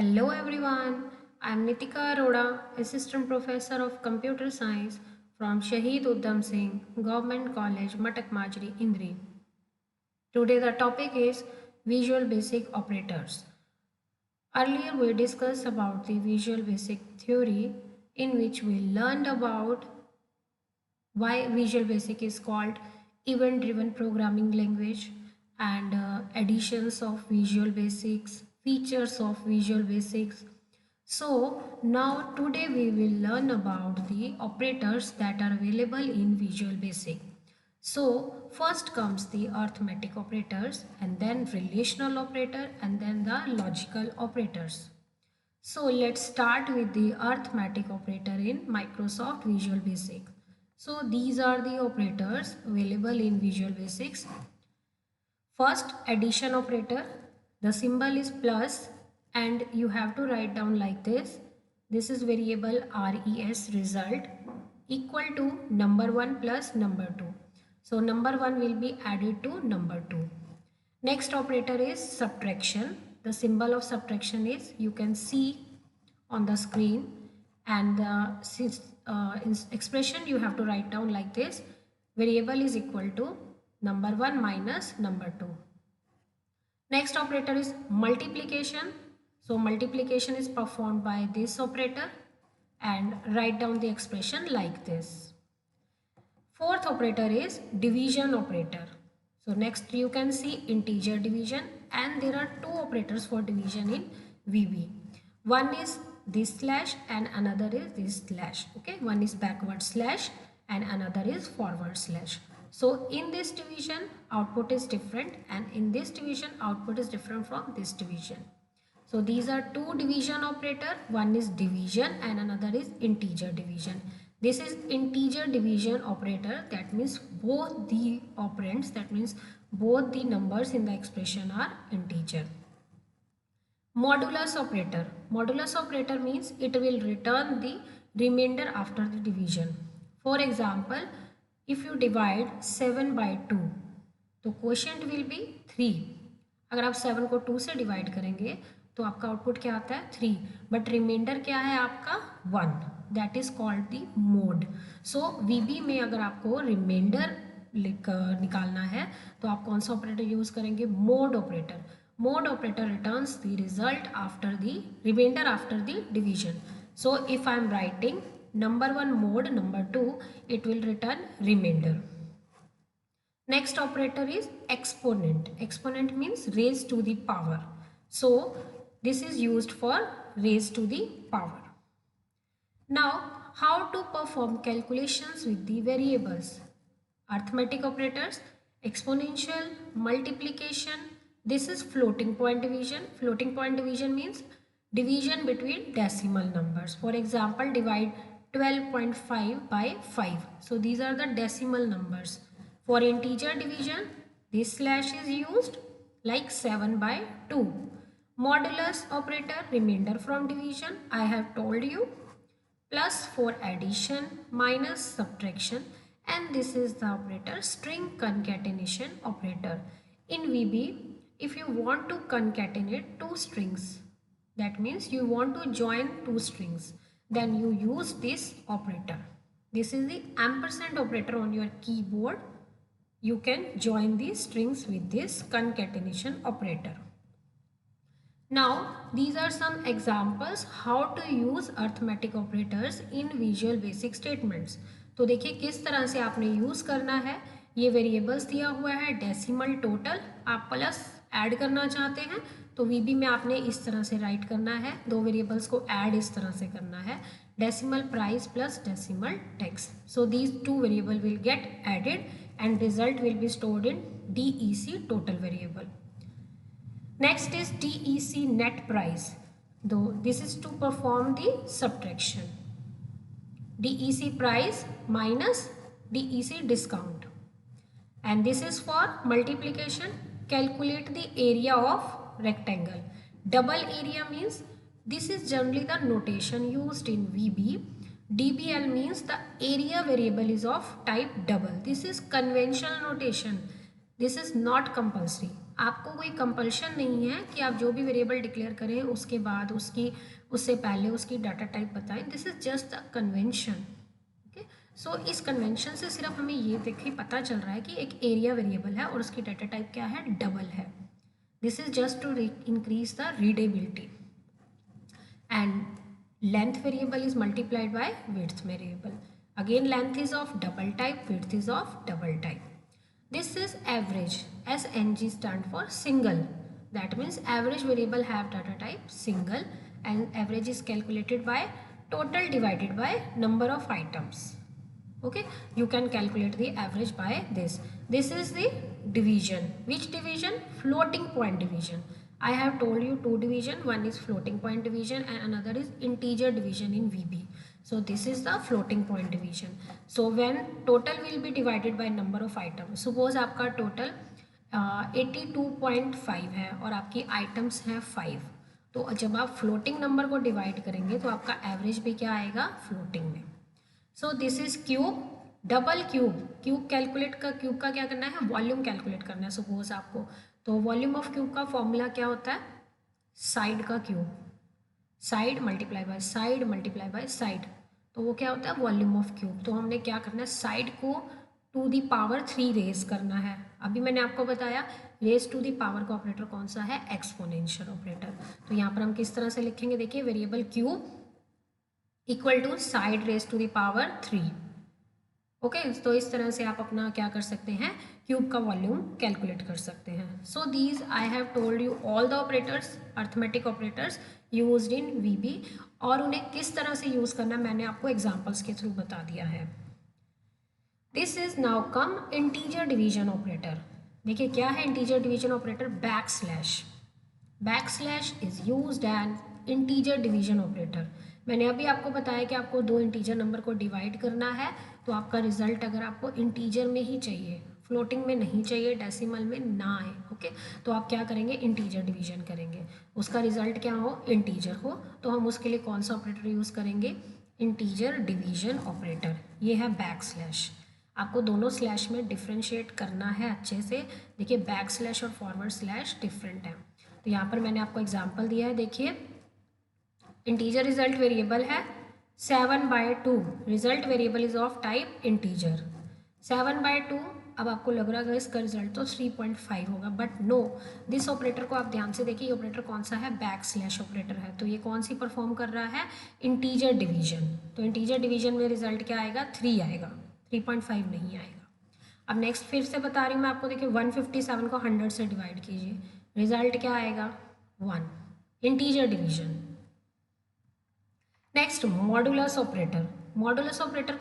Hello everyone, I am Nitika Arora, Assistant Professor of Computer Science from Shahid Uddham Singh Government College, Matak Majri, Indri. Today the topic is Visual Basic Operators. Earlier we discussed about the Visual Basic theory in which we learned about why Visual Basic is called event driven programming language and additions of Visual Basics, features of Visual Basics. So now today we will learn about the operators that are available in Visual Basic. So first comes the arithmetic operators and then relational operator and then the logical operators. So let's start with the arithmetic operator in Microsoft Visual Basic. So these are the operators available in Visual Basics. First, addition operator. The symbol is plus and you have to write down like this. This is variable res result equal to number 1 plus number 2. So number 1 will be added to number 2. Next operator is subtraction. The symbol of subtraction is you can see on the screen and the expression you have to write down like this. Variable is equal to number 1 minus number 2. Next operator is multiplication. So multiplication is performed by this operator and write down the expression like this. Fourth operator is division operator. So next you can see integer division and there are two operators for division in VB. One is this slash and another is this slash. Okay, one is backward slash and another is forward slash. So in this division output is different and in this division output is different from this division. So these are two division operator. One is division and another is integer division. This is integer division operator. That means both the operands, that means both the numbers in the expression are integer. Modulus operator. Modulus operator means it will return the remainder after the division. For example, if you divide 7 by 2, तो quotient will be 3. अगर आप 7 को 2 से divide करेंगे तो आपका output क्या आता है 3, बट रिमाइंडर क्या है आपका 1. That is called the mode. So VB में अगर आपको रिमाइंडर निकालना है तो आप कौन सा ऑपरेटर यूज करेंगे? Mode operator. Mode operator returns the result after the remainder after the division. So if I am writing number 1 mode number 2, it will return remainder. Next operator is exponent. Exponent means raised to the power. So this is used for raised to the power. Now how to perform calculations with the variables? Arithmetic operators, exponential, multiplication. This is floating point division. Floating point division means division between decimal numbers. For example, divide 12.5 by 5. So these are the decimal numbers. For integer division, this slash is used like 7 by 2. Modulus operator, remainder from division, I have told you. Plus for addition, minus subtraction, and this is the operator string concatenation operator. In VB, if you want to concatenate two strings, that means you want to join two strings, then you use this operator. This is the ampersand operator on your keyboard. You can join these strings with this concatenation operator. Now these are some examples how to use arithmetic operators in Visual Basic statements. तो देखिए किस तरह से आपने use करना है. ये variables दिया हुआ है, डेसिमल टोटल आप प्लस ऐड करना चाहते हैं तो VB में आपने इस तरह से राइट करना है. दो वेरिएबल्स को ऐड इस तरह से करना है, decimal price plus decimal tax. So these two variable will get added and result will be stored in DEC total variable. Next is DEC net price, though this is to perform the subtraction. DEC price minus DEC discount. And this is for multiplication. Calculate the area of rectangle. Double area means this is generally the notation used in VB. DBL means the area variable is of type double. This is conventional notation. This is not compulsory. आपको कोई compulsion नहीं है कि आप जो भी variable declare करें उसके बाद उससे पहले उसकी डाटा टाइप बताएं। This is just a convention. Okay, so इस कन्वेंशन से सिर्फ हमें ये देखिए पता चल रहा है कि एक एरिया वेरिएबल है और उसकी डाटा टाइप क्या है, डबल है। This is just to increase the readability. And length variable is multiplied by width variable. Again, length is of double type, width is of double type. This is average. SNG stand for single. That means average variable have data type single, and average is calculated by total divided by number of items. Okay, you can calculate the average by this. This is the division. Which division? Floating point division. I have told you two division. One is floating point division and another is integer division in VB. So this is the floating point division. So when total will be divided by number of items. Suppose आपका total 82.5 है और आपकी items हैं 5. तो जब आप floating number को divide करेंगे तो आपका एवरेज भी क्या आएगा, फ्लोटिंग में. So this is cube. Double cube calculate का, क्यूब का क्या करना है, वॉल्यूम कैलकुलेट करना है सपोज आपको. तो वॉल्यूम ऑफ क्यूब का फॉर्मूला क्या होता है, साइड का cube, side multiply by side multiply by side. तो वो क्या होता है, वॉल्यूम ऑफ क्यूब. तो हमने क्या करना है, साइड को टू दी पावर 3 रेज करना है. अभी मैंने आपको बताया रेज टू दी पावर का ऑपरेटर कौन सा है, एक्सपोनेंशियल ऑपरेटर. तो यहाँ पर हम किस तरह से लिखेंगे, देखिए variable cube equal to side raise to the power 3. Okay, तो इस तरह से आप अपना क्या कर सकते हैं, क्यूब का वॉल्यूम कैलकुलेट कर सकते हैं. So these I have told you all the operators, arithmetic operators used in VB, और उन्हें किस तरह से यूज करना मैंने आपको एग्जांपल्स के थ्रू बता दिया है. This is now come integer division operator. देखिए क्या है integer division operator, backslash. Backslash is used as integer division operator. मैंने अभी आपको बताया कि आपको दो इंटीजर नंबर को डिवाइड करना है, तो आपका रिजल्ट अगर आपको इंटीजर में ही चाहिए, फ्लोटिंग में नहीं चाहिए, डेसिमल में ना आए, ओके, तो आप क्या करेंगे, इंटीजर डिवीजन करेंगे. उसका रिजल्ट क्या हो, इंटीजर हो, तो हम उसके लिए कौन सा ऑपरेटर यूज़ करेंगे, इंटीजर डिवीजन ऑपरेटर. ये है बैक स्लैश. आपको दोनों स्लैश में डिफ्रेंशिएट करना है अच्छे से. देखिए बैक स्लैश और फॉरवर्ड स्लैश डिफरेंट है. तो यहाँ पर मैंने आपको एग्जाम्पल दिया है. देखिए इंटीजर रिजल्ट वेरिएबल है 7/2. Result variable is of type integer. 7/2. अब आपको लग रहा है इसका रिजल्ट तो 3.5 होगा, बट नो, दिस ऑपरेटर को आप ध्यान से देखिए, ये ऑपरेटर कौन सा है, बैक स्लैश ऑपरेटर है. तो ये कौन सी परफॉर्म कर रहा है, इंटीजर डिवीजन. तो इंटीजर डिवीजन में रिजल्ट क्या आएगा, 3 आएगा, 3.5 नहीं आएगा. अब नेक्स्ट फिर से बता रही हूँ मैं आपको. देखिए 157 को 100 से डिवाइड कीजिए, रिजल्ट क्या आएगा, 1. Integer division. Next modulus operator. Modulus operator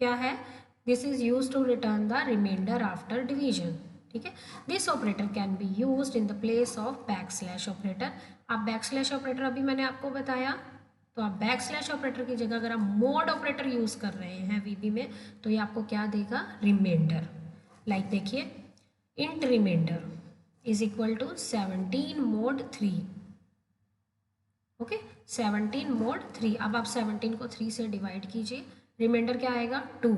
क्या है, this is use to return the remainder after division. ठीक है, this operator can be use in the place of backslash operator. आप बैक स्लैश ऑपरेटर अभी मैंने आपको बताया, तो आप बैक स्लैश ऑपरेटर की जगह अगर आप मोड ऑपरेटर यूज कर रहे हैं वीबी में, तो ये आपको क्या देगा, रिमाइंडर. लाइक देखिए int remainder is equal to 17 mod 3. Okay, 17 mod 3. अब आप 17 को 3 से डिवाइड कीजिए, रिमाइंडर क्या आएगा, 2.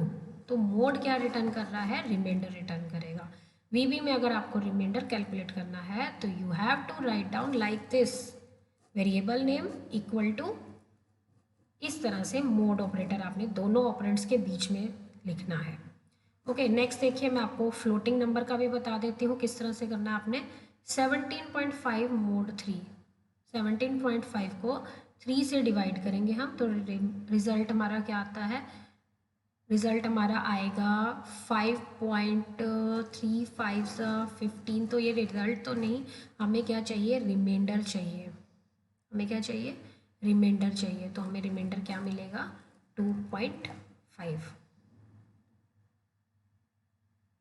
तो मोड क्या रिटर्न कर रहा है, रिमाइंडर रिटर्न करेगा. वीबी में अगर आपको रिमाइंडर कैलकुलेट करना है तो you have to write down like this, variable name equal to, इस तरह से मोड ऑपरेटर आपने दोनों ऑपरेंड्स के बीच में लिखना है. ओके, नेक्स्ट देखिए मैं आपको फ्लोटिंग नंबर का भी बता देती हूँ किस तरह से करना है आपने. 17.5 mod 3. 17.5 को 3 से डिवाइड करेंगे हम, तो रिजल्ट हमारा क्या आता है, रिजल्ट हमारा आएगा 5.35 15. तो ये रिजल्ट तो नहीं, हमें क्या चाहिए, रिमाइंडर चाहिए. हमें क्या चाहिए, रिमाइंडर चाहिए. तो हमें रिमाइंडर क्या मिलेगा, 2.5.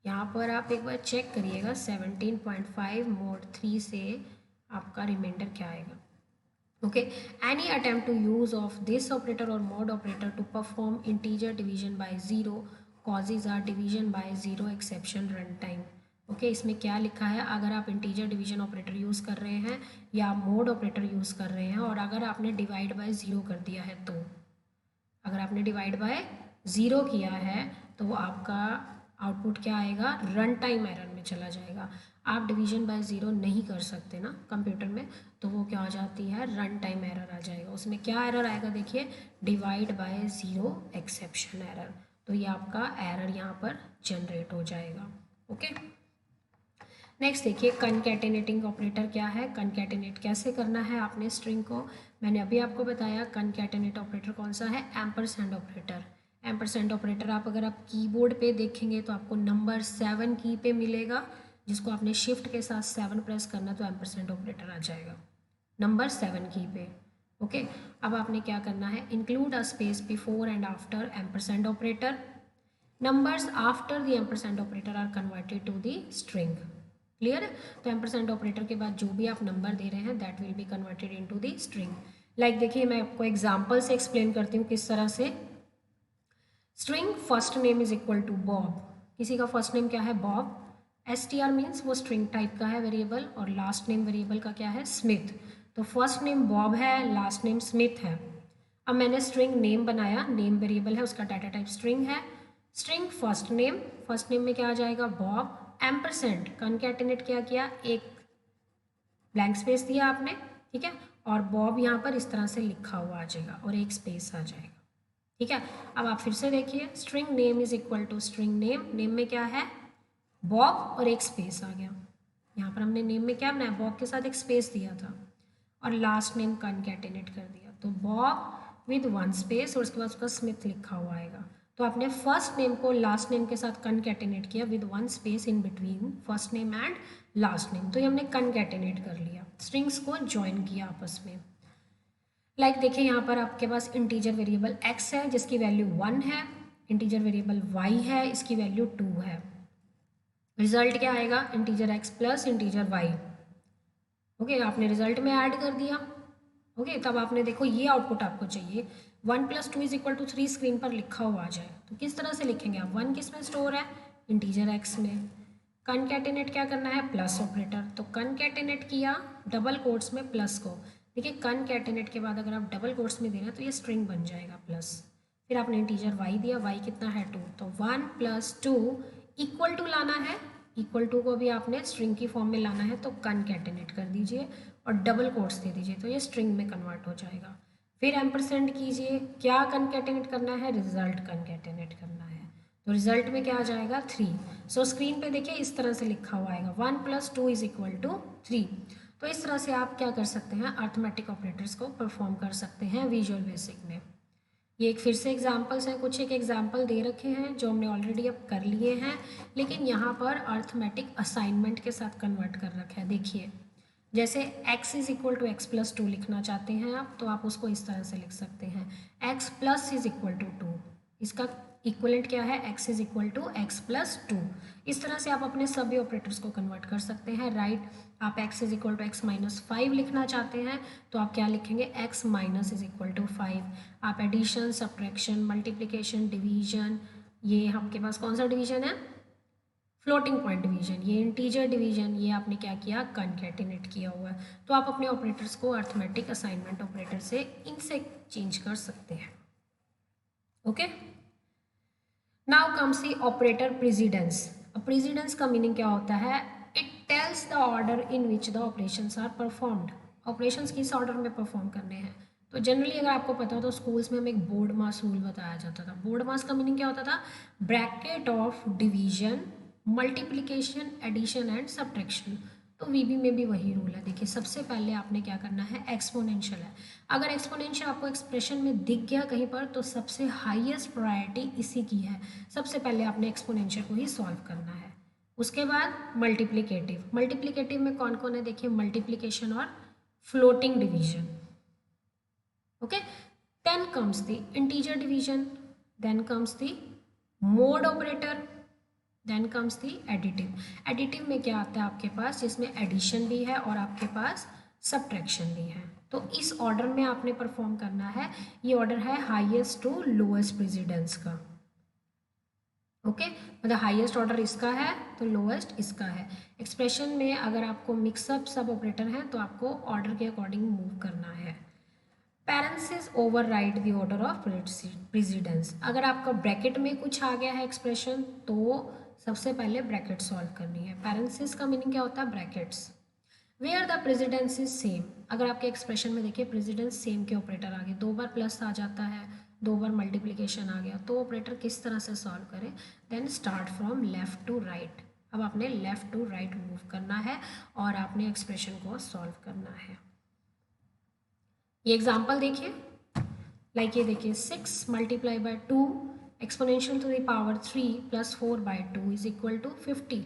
यहाँ पर आप एक बार चेक करिएगा 17.5 mod 3 से आपका रिमाइंडर क्या आएगा. Okay, any attempt to use of this operator और mode operator to perform integer division by 0 causes or division by 0 exception run time. Okay, इसमें क्या लिखा है, अगर आप इंटीजर डिवीजन ऑपरेटर यूज़ कर रहे हैं या मोड ऑपरेटर यूज़ कर रहे हैं और अगर आपने डिवाइड बाय 0 कर दिया है, तो अगर आपने डिवाइड बाय 0 किया है तो आपका आउटपुट क्या आएगा, रन टाइम एरर में चला जाएगा. आप डिवीजन बाय ज़ीरो नहीं कर सकते ना कंप्यूटर में, तो वो क्या हो जाती है, रन टाइम एरर आ जाएगा। उसमें क्या एरर आएगा देखिए, divide by zero exception error. तो ये आपका एरर यहाँ पर जनरेट हो जाएगा। ओके, नेक्स्ट देखिए कनकैटिनेटिंग ऑपरेटर क्या है, कनकैटिनेट कैसे करना है आपने स्ट्रिंग को, मैंने अभी आपको बताया। कनकैटिनेट ऑपरेटर कौन सा है, एम्परसेंड ऑपरेटर। एम्परसेंड ऑपरेटर आप अगर आप कीबोर्ड पे देखेंगे तो आपको नंबर 7 की पे मिलेगा, जिसको आपने शिफ्ट के साथ 7 प्रेस करना तो एम्परसेंड ऑपरेटर आ जाएगा नंबर 7 की पे। ओके, अब आपने क्या करना है, include a space before and after ampersand operator. numbers after the ampersand operator are converted to the string। Clear है, तो एम्परसेंड ऑपरेटर के बाद जो भी आप नंबर दे रहे हैं that will be converted into the string. Like देखिए मैं आपको एग्जांपल से एक्सप्लेन करती हूँ किस तरह से। String first name is equal to Bob, किसी का फर्स्ट नेम क्या है, बॉब। str मीन्स वो स्ट्रिंग टाइप का है वेरिएबल, और लास्ट नेम वेरिएबल का क्या है, स्मिथ। तो फर्स्ट नेम बॉब है, लास्ट नेम स्मिथ है। अब मैंने स्ट्रिंग नेम बनाया, नेम वेरिएबल है, उसका डाटा टाइप स्ट्रिंग है। स्ट्रिंग फर्स्ट नेम में क्या आ जाएगा, बॉब। एम्परसेंड कनकैटिनेट क्या किया, एक ब्लैंक स्पेस दिया आपने, ठीक है, और बॉब यहाँ पर इस तरह से लिखा हुआ आ जाएगा और एक स्पेस आ जाएगा, ठीक है। अब आप फिर से देखिए, string name is equal to string name, name में क्या है, बॉब और एक स्पेस आ गया। यहाँ पर हमने नेम में क्या बनाया, बॉब के साथ एक स्पेस दिया था, और लास्ट नेम कनकैटिनेट कर दिया, तो बॉब विद वन स्पेस और उसके बाद उसका स्मिथ लिखा हुआ आएगा। तो आपने फर्स्ट नेम को लास्ट नेम के साथ कनकैटिनेट किया with one space in between first name and last name, तो ये हमने कनकैटिनेट कर लिया, स्ट्रिंग्स को ज्वाइन किया आपस में। लाइक देखिए यहाँ पर आपके पास इंटीजर वेरिएबल x है जिसकी वैल्यू 1 है, इंटीजर वेरिएबल y है इसकी वैल्यू 2 है। रिजल्ट क्या आएगा, integer x plus integer y। Okay, आपने रिजल्ट में ऐड कर दिया। ओके, तब आपने देखो ये आउटपुट आपको चाहिए, 1 + 2 = 3 स्क्रीन पर लिखा हुआ आ जाए, तो किस तरह से लिखेंगे आप, 1 किस में स्टोर है, इंटीजर x में। कनकैटिनेट क्या करना है, प्लस ऑपरेटर, तो कनकैटिनेट किया डबल कोट्स में प्लस को। देखिए कनकैटिनेट के बाद अगर आप डबल कोट्स में देना तो ये स्ट्रिंग बन जाएगा प्लस। फिर आपने इंटीजर y दिया, y कितना है 2, तो 1 + 2 = लाना है, इक्वल टू को भी आपने स्ट्रिंग की फॉर्म में लाना है, तो कनकैटिनेट कर दीजिए और डबल कोट्स दे दीजिए, तो ये स्ट्रिंग में कन्वर्ट हो जाएगा। फिर एम्परसेंड कीजिए, क्या कनकैटिनेट करना है, रिजल्ट कनकैटिनेट करना है, तो रिजल्ट में क्या आ जाएगा 3। सो स्क्रीन पे देखिए इस तरह से लिखा हुआ आएगा 1 + 2 = 3। तो इस तरह से आप क्या कर सकते हैं, अर्थमेटिक ऑपरेटर्स को परफॉर्म कर सकते हैं विजुअल बेसिक में। ये एक फिर से एग्जाम्पल्स हैं, कुछ एक एग्जाम्पल दे रखे हैं जो हमने ऑलरेडी अब कर लिए हैं, लेकिन यहाँ पर अर्थमेटिक असाइनमेंट के साथ कन्वर्ट कर रखा है। देखिए जैसे x = x + 2 लिखना चाहते हैं आप, तो आप उसको इस तरह से लिख सकते हैं, x + 2, इसका इक्वलेंट क्या है, x = x + 2। इस तरह से आप अपने सभी ऑपरेटर्स को कन्वर्ट कर सकते हैं, राइट। आप x = x - 5 लिखना चाहते हैं तो आप क्या लिखेंगे, x - = 5। आप एडिशन, सब्ट्रैक्शन, मल्टीप्लिकेशन, डिवीजन, ये आपके पास कौन सा डिवीजन है, फ्लोटिंग पॉइंट डिवीजन, ये इंटीजर डिवीजन, ये आपने क्या किया, कनकैटिनेट किया हुआ है। तो आप अपने ऑपरेटर्स को अर्थमेटिक असाइनमेंट ऑपरेटर से इनसे चेंज कर सकते हैं। Okay, now comes the operator precedence. Precedence का मीनिंग क्या होता है, it tells the order in which the operations are performed. Operations किस ऑर्डर में परफॉर्म करने हैं, तो जनरली अगर आपको पता हो तो स्कूल्स में हमें एक बोर्ड मास रूल बताया जाता था। बोर्ड मास का मीनिंग क्या होता था, bracket of division, multiplication, addition and subtraction. तो वीबी में भी वही रूल है। देखिए सबसे पहले आपने क्या करना है, एक्सपोनेंशियल है, अगर एक्सपोनेंशियल आपको एक्सप्रेशन में दिख गया कहीं पर तो सबसे हाईएस्ट प्रायोरिटी इसी की है, सबसे पहले आपने एक्सपोनेंशियल को ही सॉल्व करना है। उसके बाद मल्टीप्लिकेटिव, मल्टीप्लिकेटिव में कौन कौन है, देखिए मल्टीप्लिकेशन और floating division. Okay, then comes the integer division, then comes the mod operator, then comes the additive. Additive में क्या आता है आपके पास, जिसमें एडिशन भी है और आपके पास सब्ट्रैक्शन भी है। तो इस ऑर्डर में आपने परफॉर्म करना है, ये ऑर्डर है हाईएस्ट टू लोएस्ट प्रेसिडेंस का। ओके, मतलब हाईएस्ट ऑर्डर इसका है तो लोएस्ट इसका है। एक्सप्रेशन में अगर आपको मिक्सअप सब ऑपरेटर है तो आपको ऑर्डर के अकॉर्डिंग मूव करना है। Parenthesis override the order of precedence, अगर आपका ब्रैकेट में कुछ आ गया है एक्सप्रेशन तो सबसे पहले ब्रैकेट सॉल्व करनी है। पैरेंथेसिस का मीनिंग क्या होता है? Brackets. Where the precedence is same, अगर आपके एक्सप्रेशन में देखिए प्रेसिडेंस सेम के ऑपरेटर आगे 2 बार प्लस आ जाता है, 2 बार मल्टीप्लिकेशन आ गया, तो ऑपरेटर किस तरह से सॉल्व करें? Then start from left to right. अब आपने लेफ्ट टू राइट मूव करना है और आपने एक्सप्रेशन को सॉल्व करना है। ये एग्जाम्पल देखिए, लाइक ये देखिए 6 multiply by 2 exponential to the power 3 plus 4 by 2 is equal to 50।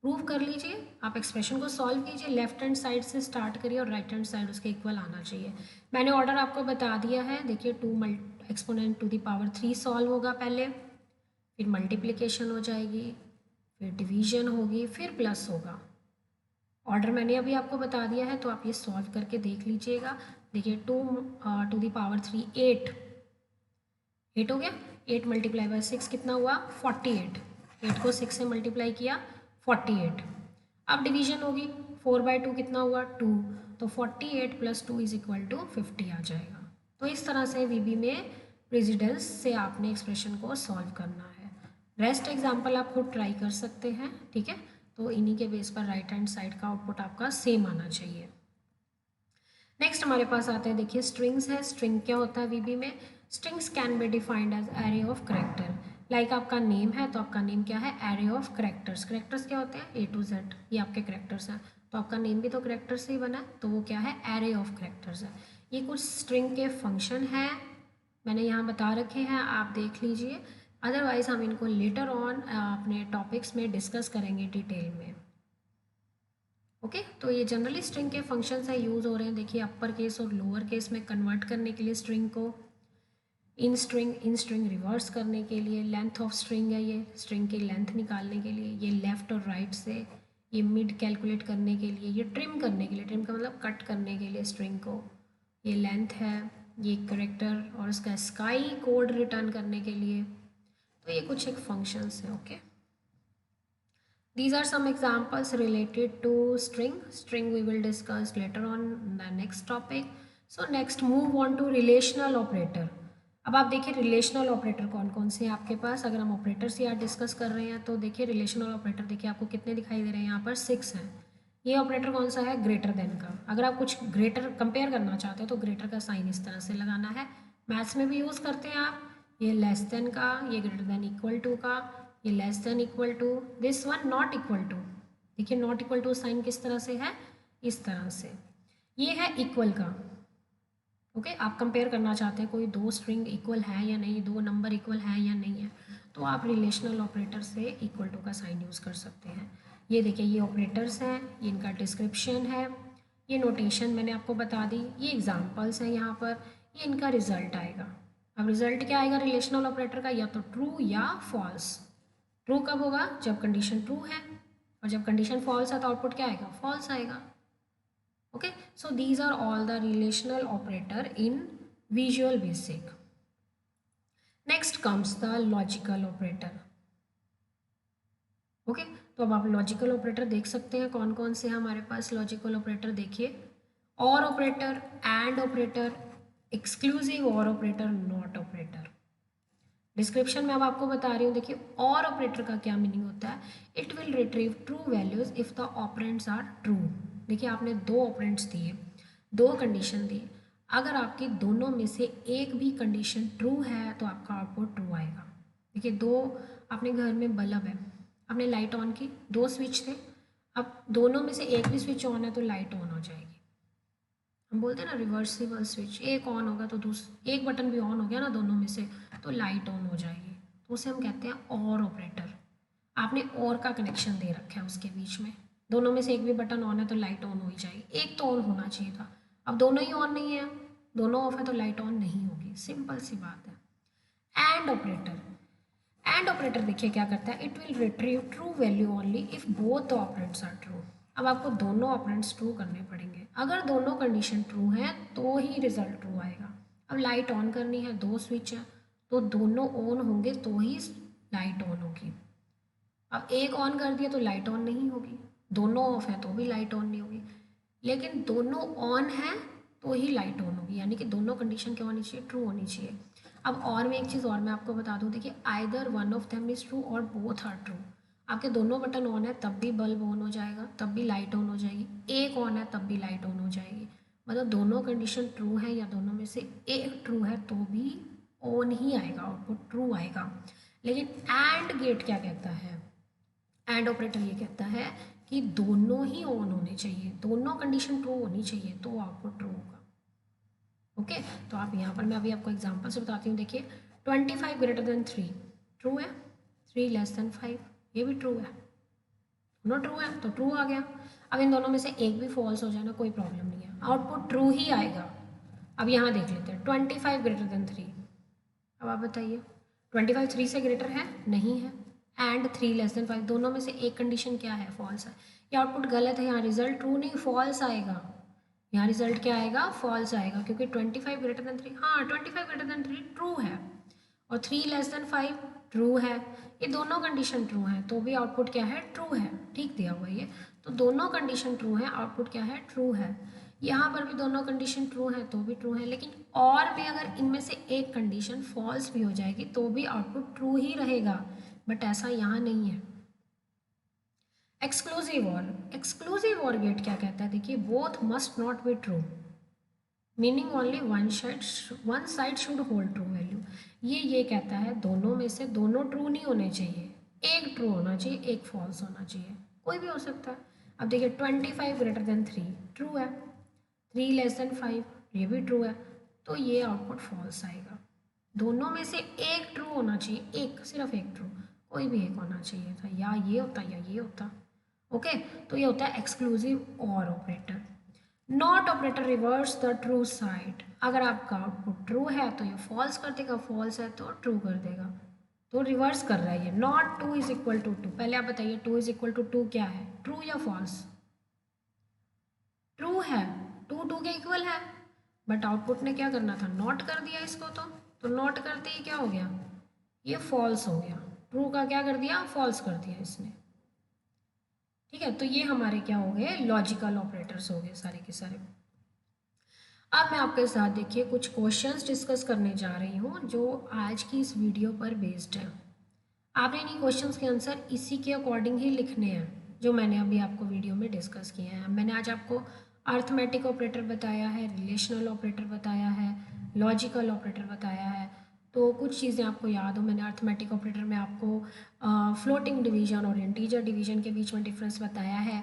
Prove कर लीजिए, आप एक्सप्रेशन को सॉल्व कीजिए, लेफ्ट हैंड साइड से स्टार्ट करिए और राइट हैंड साइड उसके इक्वल आना चाहिए। मैंने ऑर्डर आपको बता दिया है, देखिए 2 exponent to the power 3 solve होगा पहले, फिर मल्टीप्लिकेशन हो जाएगी, फिर डिवीजन होगी, फिर प्लस होगा। ऑर्डर मैंने अभी आपको बता दिया है, तो आप ये सॉल्व करके देख लीजिएगा। देखिए 2 टू द पावर 3 8 हो गया, 8 मल्टीप्लाई बाय 6 कितना हुआ? 48। 8 को 6 से मल्टीप्लाई किया 48। अब डिवीजन होगी, 4 बाई 2 कितना हुआ? 2। तो 48 प्लस 2 इज इक्वल टू 50 आ जाएगा। तो इस तरह से वीबी में प्रेसिडेंस से आपने एक्सप्रेशन को सॉल्व करना है। रेस्ट एग्जाम्पल आप खुद ट्राई कर सकते हैं, ठीक है। तो इन्हीं के बेस पर राइट हैंड साइड का आउटपुट आपका सेम आना चाहिए। नेक्स्ट हमारे पास आते हैं, देखिए स्ट्रिंग्स है। स्ट्रिंग क्या होता है वीबी में? Strings can be defined as array of character. Like आपका नेम है, तो आपका नेम क्या है? Array of characters. करेक्टर्स क्या होते हैं? A to Z, ये आपके करेक्टर्स हैं। तो आपका नेम भी तो करेक्टर से ही बना है, तो वो क्या है? एरे ऑफ करेक्टर्स है। ये कुछ स्ट्रिंग के फंक्शन हैं, मैंने यहाँ बता रखे हैं, आप देख लीजिए। अदरवाइज हम इनको लेटर ऑन अपने टॉपिक्स में डिस्कस करेंगे डिटेल में। ओके तो ये जनरली स्ट्रिंग के फंक्शन से यूज़ हो रहे हैं। देखिए अपर केस और लोअर केस में कन्वर्ट करने के लिए स्ट्रिंग को, इन स्ट्रिंग रिवर्स करने के लिए, लेंथ ऑफ स्ट्रिंग है ये, स्ट्रिंग की लेंथ निकालने के लिए, ये लेफ़्ट और राइट से, ये मिड कैलकुलेट करने के लिए, ये ट्रिम करने के लिए, ट्रिम का मतलब कट करने के लिए स्ट्रिंग को, ये लेंथ है, ये करेक्टर और इसका स्काई कोड रिटर्न करने के लिए। तो ये कुछ एक फंक्शंस हैं। Okay, these are some examples related to string we will discuss later on the next topic. So next move on to relational operator. अब आप देखिए रिलेशनल ऑपरेटर कौन कौन से हैं आपके पास। अगर हम ऑपरेटर्स यार डिस्कस कर रहे हैं तो देखिए रिलेशनल ऑपरेटर देखिए आपको कितने दिखाई दे रहे हैं, यहाँ पर 6 हैं। ये ऑपरेटर कौन सा है? ग्रेटर देन का। अगर आप कुछ ग्रेटर कंपेयर करना चाहते हो तो ग्रेटर का साइन इस तरह से लगाना है। मैथ्स में भी यूज़ करते हैं आप, ये लेस देन का, ये ग्रेटर देन इक्वल टू का, ये less than equal to, this one not equal to. देखिए नॉट इक्वल टू साइन किस तरह से है? इस तरह से। ये है इक्वल का। ओके आप कंपेयर करना चाहते हैं कोई दो स्ट्रिंग इक्वल है या नहीं, दो नंबर इक्वल है या नहीं है, तो आप रिलेशनल ऑपरेटर से इक्वल टू का साइन यूज़ कर सकते हैं। ये देखिए ये ऑपरेटर्स हैं, ये इनका डिस्क्रिप्शन है, ये नोटेशन मैंने आपको बता दी, ये एग्जांपल्स हैं यहाँ पर, ये इनका रिजल्ट आएगा। अब रिजल्ट क्या आएगा रिलेशनल ऑपरेटर का? या तो ट्रू या फॉल्स। ट्रू कब होगा? जब कंडीशन ट्रू है, और जब कंडीशन फॉल्स है तो आउटपुट क्या आएगा? फॉल्स आएगा। Okay, so these are all the relational operator in Visual Basic. Next comes the logical operator. Okay, तो अब आप लॉजिकल ऑपरेटर देख सकते हैं कौन कौन से हैं हमारे पास लॉजिकल ऑपरेटर। देखिए और ऑपरेटर, एंड ऑपरेटर, एक्सक्लूसिव और ऑपरेटर, नॉट ऑपरेटर। डिस्क्रिप्शन में अब आपको बता रही हूँ। देखिए और ऑपरेटर का क्या मीनिंग होता है? It will retrieve true values if the operands are true. देखिए आपने दो ऑपरेंड्स दिए, दो कंडीशन दी, अगर आपकी दोनों में से एक भी कंडीशन ट्रू है तो आपका आउटपुट ट्रू आएगा। देखिए दो, अपने घर में बल्ब है, आपने लाइट ऑन की, दो स्विच थे, अब दोनों में से एक भी स्विच ऑन है तो लाइट ऑन हो जाएगी। हम बोलते हैं ना रिवर्सिबल स्विच, एक ऑन होगा तो एक बटन भी ऑन हो गया ना दोनों में से तो लाइट ऑन हो जाएगी, तो उसे हम कहते हैं और ऑपरेटर। आपने और का कनेक्शन दे रखा है उसके बीच में, दोनों में से एक भी बटन ऑन है तो लाइट ऑन हो ही जाएगी, एक तो ऑन होना चाहिए था, अब दोनों ही ऑन नहीं है, दोनों ऑफ है तो लाइट ऑन नहीं होगी, सिंपल सी बात है। एंड ऑपरेटर, एंड ऑपरेटर देखिए क्या करता है? It will retrieve true value only if both the operands are true. अब आपको दोनों ऑपरेंड्स ट्रू करने पड़ेंगे, अगर दोनों कंडीशन ट्रू हैं तो ही रिजल्ट ट्रू आएगा। अब लाइट ऑन करनी है, दो स्विच है तो दोनों ऑन होंगे तो ही लाइट ऑन होगी। अब एक ऑन कर दिया तो लाइट ऑन नहीं होगी, दोनों ऑफ है तो भी लाइट ऑन नहीं होगी, लेकिन दोनों ऑन है तो ही लाइट ऑन होगी, यानी कि दोनों कंडीशन क्या होनी चाहिए? ट्रू होनी चाहिए। अब और में एक चीज़ और मैं आपको बता दूं, देखिए either one of them is true और बोथ आर ट्रू। आपके दोनों बटन ऑन है तब भी बल्ब ऑन हो जाएगा, तब भी लाइट ऑन हो जाएगी, एक ऑन है तब भी लाइट ऑन हो जाएगी। मतलब दोनों कंडीशन ट्रू है या दोनों में से एक ट्रू है तो भी ऑन ही आएगा, आउटपुट ट्रू आएगा। लेकिन एंड गेट क्या कहता है, एंड ऑपरेटर ये कहता है कि दोनों ही ऑन होने चाहिए, दोनों कंडीशन ट्रू होनी चाहिए तो आउटपुट ट्रू होगा। ओके, तो आप यहाँ पर मैं अभी आपको एग्जांपल से बताती हूँ। देखिए 25 ग्रेटर देन 3 ट्रू है, 3 लेस देन 5 ये भी ट्रू है, दोनों ट्रू है तो ट्रू आ गया। अब इन दोनों में से एक भी फॉल्स हो जाए ना कोई प्रॉब्लम नहीं है, आउटपुट ट्रू ही आएगा। अब यहाँ देख लेते हैं 25 ग्रेटर देन 3। अब आप बताइए 25 3 से ग्रेटर है, नहीं है, एंड 3 लेस देन 5 दोनों में से एक कंडीशन क्या है, फॉल्स है। ये आउटपुट गलत है, यहाँ रिजल्ट ट्रू नहीं फॉल्स आएगा। यहाँ रिजल्ट क्या आएगा, फॉल्स आएगा, क्योंकि 25 ग्रेटर देन 3, हाँ 25 ग्रेटर देन 3 ट्रू है और 3 लेस देन 5 ट्रू है। ये दोनों कंडीशन ट्रू हैं तो भी आउटपुट क्या है, ट्रू है। ठीक दिया हुआ ये, तो दोनों कंडीशन ट्रू है, आउटपुट क्या है, ट्रू है। यहाँ पर भी दोनों कंडीशन ट्रू है तो भी ट्रू है, लेकिन और भी अगर इनमें से एक कंडीशन फॉल्स भी हो जाएगी तो भी आउटपुट ट्रू ही रहेगा, बट ऐसा यहाँ नहीं है। एक्सक्लूसिव और गेट क्या कहता है, देखिए both must not be true, meaning only one side should hold true value. ये कहता है दोनों में से दोनों ट्रू नहीं होने चाहिए, एक ट्रू होना चाहिए एक फॉल्स होना चाहिए, कोई भी हो सकता है। अब देखिए 25 ग्रेटर देन 3 ट्रू है, 3 लेस देन 5 ये भी ट्रू है, तो ये आउटपुट फॉल्स आएगा। दोनों में से एक ट्रू होना चाहिए, एक सिर्फ एक ट्रू, कोई भी एक होना चाहिए था, या ये होता या ये होता। ओके, तो ये होता है एक्सक्लूसिव और operator. Not operator reverse the true side, अगर आपका आउटपुट ट्रू है तो ये फॉल्स कर देगा, फॉल्स है तो ट्रू कर देगा, तो रिवर्स कर रहा है ये। नॉट 2 इज इक्वल टू 2, पहले आप बताइए 2 इज इक्वल टू 2 क्या है, ट्रू या फॉल्स, ट्रू है, 2 2 के इक्वल है, बट आउटपुट ने क्या करना था, नॉट कर दिया इसको, तो नॉट करते ही क्या हो गया, ये फॉल्स हो गया, ट्रू का क्या कर दिया, फॉल्स कर दिया इसने। ठीक है, तो ये हमारे क्या हो गए, लॉजिकल ऑपरेटर्स हो गए सारे के सारे। अब मैं आपके साथ देखिए कुछ क्वेश्चंस डिस्कस करने जा रही हूँ जो आज की इस वीडियो पर बेस्ड है। आपने इन्हीं क्वेश्चंस के आंसर इसी के अकॉर्डिंग ही लिखने हैं जो मैंने अभी आपको वीडियो में डिस्कस किए हैं। मैंने आज आपको अर्थमेटिक ऑपरेटर बताया है, रिलेशनल ऑपरेटर बताया है, लॉजिकल ऑपरेटर बताया है, तो कुछ चीज़ें आपको याद हो। मैंने अर्थमेटिक ऑपरेटर में आपको फ्लोटिंग डिवीजन और इंटीजर डिवीजन के बीच में डिफरेंस बताया है।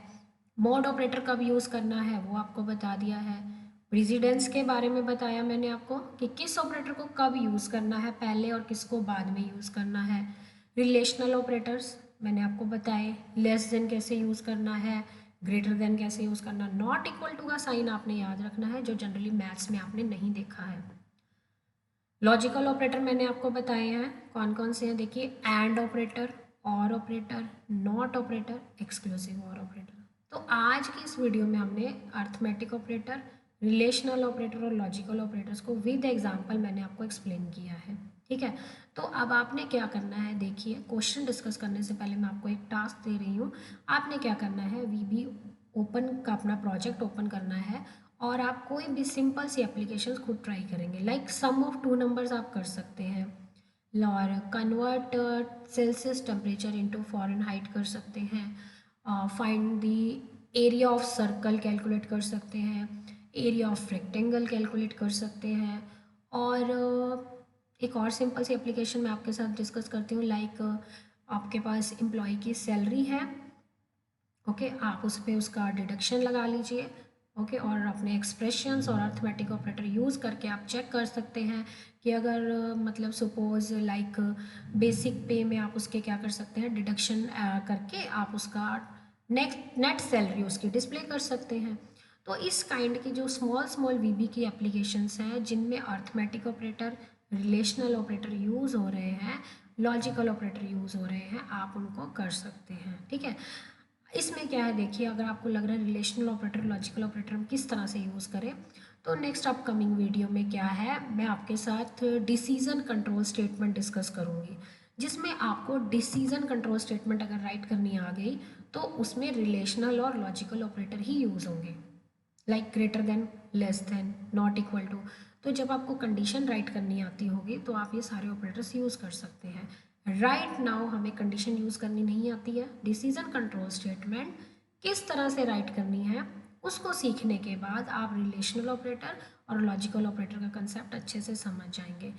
मॉड ऑपरेटर कब यूज़ करना है वो आपको बता दिया है। प्रेसिडेंस के बारे में बताया मैंने आपको कि किस ऑपरेटर को कब यूज़ करना है पहले और किसको बाद में यूज़ करना है। रिलेशनल ऑपरेटर्स मैंने आपको बताए, लेस देन कैसे यूज़ करना है, ग्रेटर देन कैसे यूज़ करना, नॉट इक्वल टू का साइन आपने याद रखना है जो जनरली मैथ्स में आपने नहीं देखा है। लॉजिकल ऑपरेटर मैंने आपको बताए हैं, कौन कौन से हैं देखिए, एंड ऑपरेटर, और ऑपरेटर, नॉट ऑपरेटर, एक्सक्लूसिव और ऑपरेटर। तो आज की इस वीडियो में हमने अर्थमेटिक ऑपरेटर, रिलेशनल ऑपरेटर और लॉजिकल ऑपरेटर्स को विद एग्जांपल मैंने आपको एक्सप्लेन किया है। ठीक है, तो अब आपने क्या करना है, देखिए क्वेश्चन डिस्कस करने से पहले मैं आपको एक टास्क दे रही हूँ। आपने क्या करना है, वीबी ओपन का अपना प्रोजेक्ट ओपन करना है और आप कोई भी सिंपल सी एप्लीकेशन खुद ट्राई करेंगे। Like sum of two numbers आप कर सकते हैं, और convert Celsius temperature into Fahrenheit कर सकते हैं, find the area of circle calculate कर सकते हैं, एरिया ऑफ रेक्टेंगल कैलकुलेट कर सकते हैं, और एक और सिंपल सी एप्लीकेशन मैं आपके साथ डिस्कस करती हूँ। लाइक आपके पास एम्प्लॉय की सैलरी है, ओके, आप उस पर उसका डिडक्शन लगा लीजिए, ओके, और अपने एक्सप्रेशंस और अर्थमेटिक ऑपरेटर यूज़ करके आप चेक कर सकते हैं कि अगर मतलब सपोज लाइक बेसिक पे में आप उसके क्या कर सकते हैं, डिडक्शन करके आप उसका नेट सैलरी उसकी डिस्प्ले कर सकते हैं। तो इस काइंड की जो स्मॉल स्मॉल वीबी की एप्लीकेशंस हैं जिनमें arithmetic operator, relational operator use हो रहे हैं, लॉजिकल ऑपरेटर यूज़ हो रहे हैं, आप उनको कर सकते हैं। ठीक है, इसमें क्या है देखिए, अगर आपको लग रहा है रिलेशनल ऑपरेटर, लॉजिकल ऑपरेटर हम किस तरह से यूज़ करें, तो नेक्स्ट अपकमिंग वीडियो में क्या है, मैं आपके साथ डिसीजन कंट्रोल स्टेटमेंट डिस्कस करूँगी, जिसमें आपको डिसीजन कंट्रोल स्टेटमेंट अगर राइट करनी आ गई तो उसमें रिलेशनल और लॉजिकल ऑपरेटर ही यूज़ होंगे, like greater than, less than, not equal to. तो जब आपको कंडीशन राइट करनी आती होगी तो आप ये सारे ऑपरेटर्स यूज़ कर सकते हैं। राइट नाउ हमें कंडीशन यूज़ करनी नहीं आती है। डिसीजन कंट्रोल स्टेटमेंट किस तरह से राइट करनी है उसको सीखने के बाद आप रिलेशनल ऑपरेटर और लॉजिकल ऑपरेटर का कंसेप्ट अच्छे से समझ जाएंगे।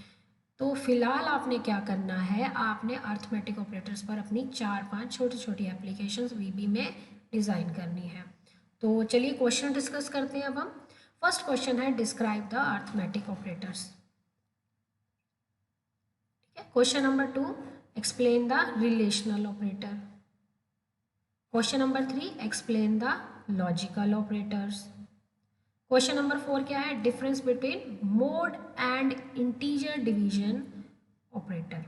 तो फिलहाल आपने क्या करना है, आपने अर्थमेटिक ऑपरेटर्स पर अपनी 4-5 छोटी छोटी एप्लीकेशंस वीबी में डिज़ाइन करनी है। तो चलिए क्वेश्चन डिस्कस करते हैं अब हम। फर्स्ट क्वेश्चन है describe the arithmetic operators. Question number 2, explain the relational operator. Question number 3, explain the logical operators. Question number 4 क्या है, difference between mode and integer division operator.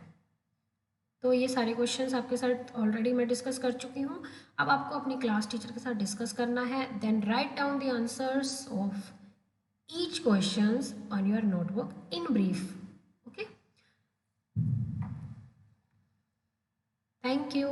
तो ये सारे क्वेश्चंस आपके साथ ऑलरेडी मैं डिस्कस कर चुकी हूँ। अब आपको अपनी क्लास टीचर के साथ डिस्कस करना है। Then write down the answers of each questions on your notebook in brief. Okay, thank you.